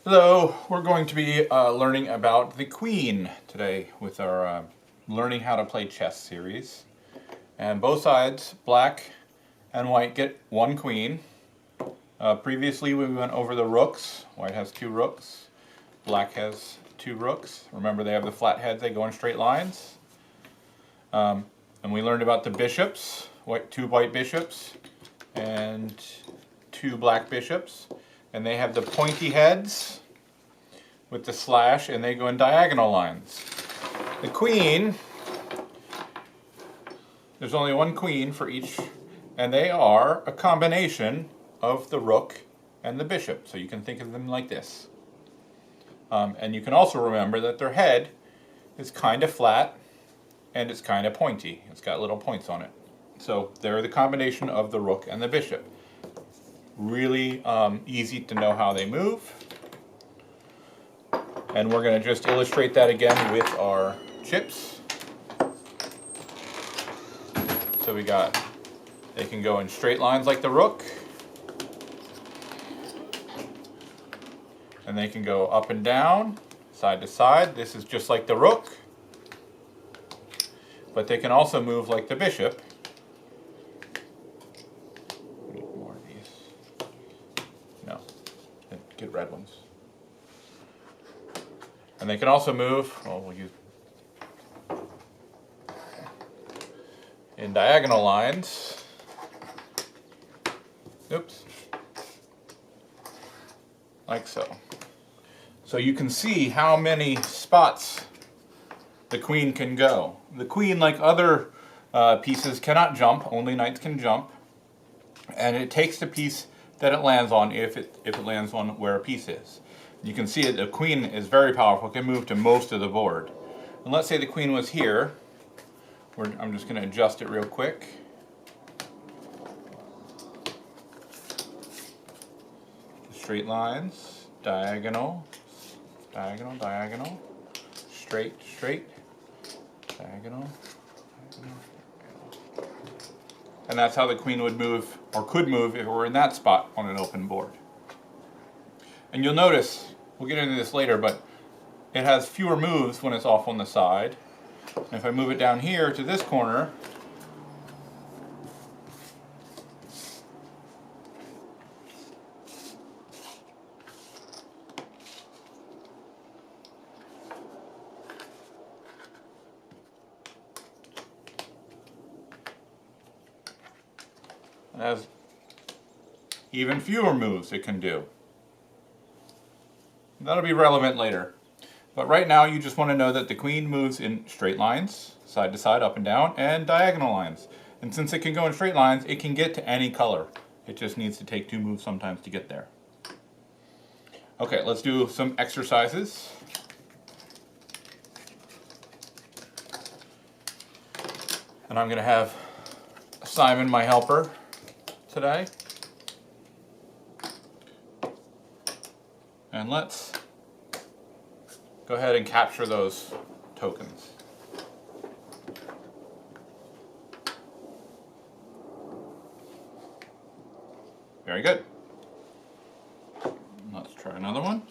Hello, we're going to be learning about the Queen today with our Learning How to Play Chess series. And both sides, black and white, get one queen. Previously we went over the rooks. White has two rooks. Black has two rooks. Remember they have the flat heads, they go in straight lines. And we learned about the bishops, two white bishops and two black bishops. And they have the pointy heads with the slash, and they go in diagonal lines. The queen, there's only one queen for each, and they are a combination of the rook and the bishop. So you can think of them like this. And you can also remember that their head is kind of flat and it's kind of pointy. It's got little points on it. So they're the combination of the rook and the bishop. Really easy to know how they move. And we're going to just illustrate that again with our chips. So they can go in straight lines like the rook. And they can go up and down, side to side. This is just like the rook. But they can also move like the bishop. Get red ones. And they can also move, we'll use in diagonal lines. Oops. Like so. So you can see how many spots the queen can go. The queen, like other pieces, cannot jump. Only knights can jump. And it takes the piece that it lands on if it lands on where a piece is. You can see that the queen is very powerful, it can move to most of the board. And let's say the queen was here. I'm just going to adjust it real quick. Straight lines, diagonal, diagonal, diagonal, straight, straight, diagonal, diagonal. And that's how the queen would move, or could move, if it were in that spot on an open board. And you'll notice, we'll get into this later, but it has fewer moves when it's off on the side. And if I move it down here to this corner, it has even fewer moves it can do. That'll be relevant later. But right now you just want to know that the queen moves in straight lines, side to side, up and down, and diagonal lines. And since it can go in straight lines, it can get to any color. It just needs to take two moves sometimes to get there. Okay, let's do some exercises. And I'm going to have Simon, my helper, today. And let's go ahead and capture those tokens. Very good. Let's try another one.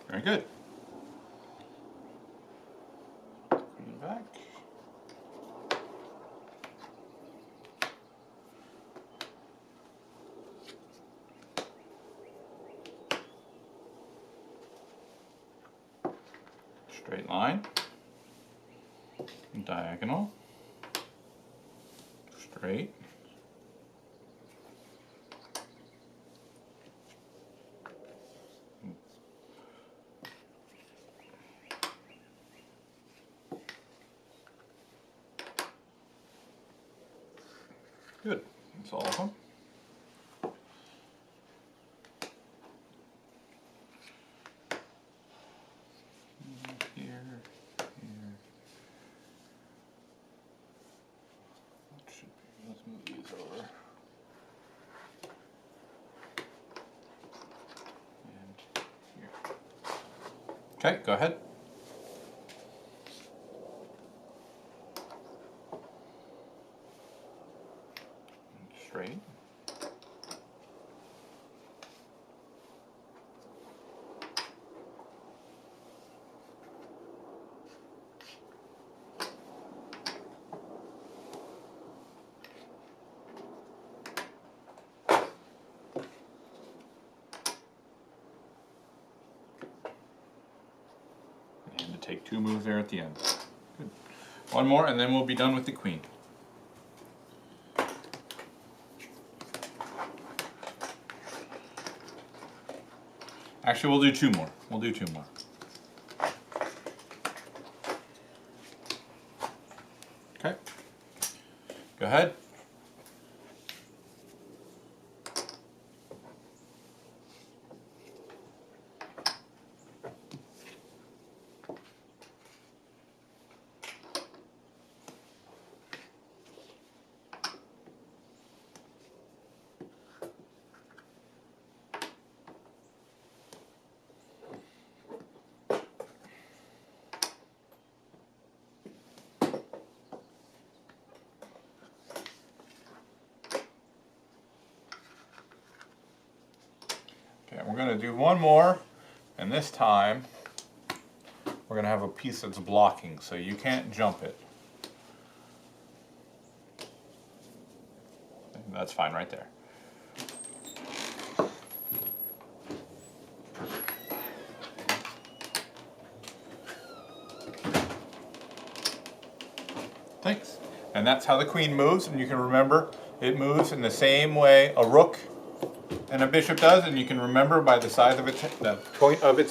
Very good. Queen back. Straight line. Diagonal. Straight. Good. That's all of them. Here, here, Okay, go ahead. Straight. And to take 2 moves there at the end. Good. One more and then we'll be done with the queen. Actually, we'll do 2 more. We'll do 2 more. Okay. Go ahead. Okay, we're going to do one more, and this time we're going to have a piece that's blocking, so you can't jump it. That's fine right there. Thanks. And that's how the queen moves, and you can remember it moves in the same way a rook and a bishop does, and you can remember by the size of its, the point of its head.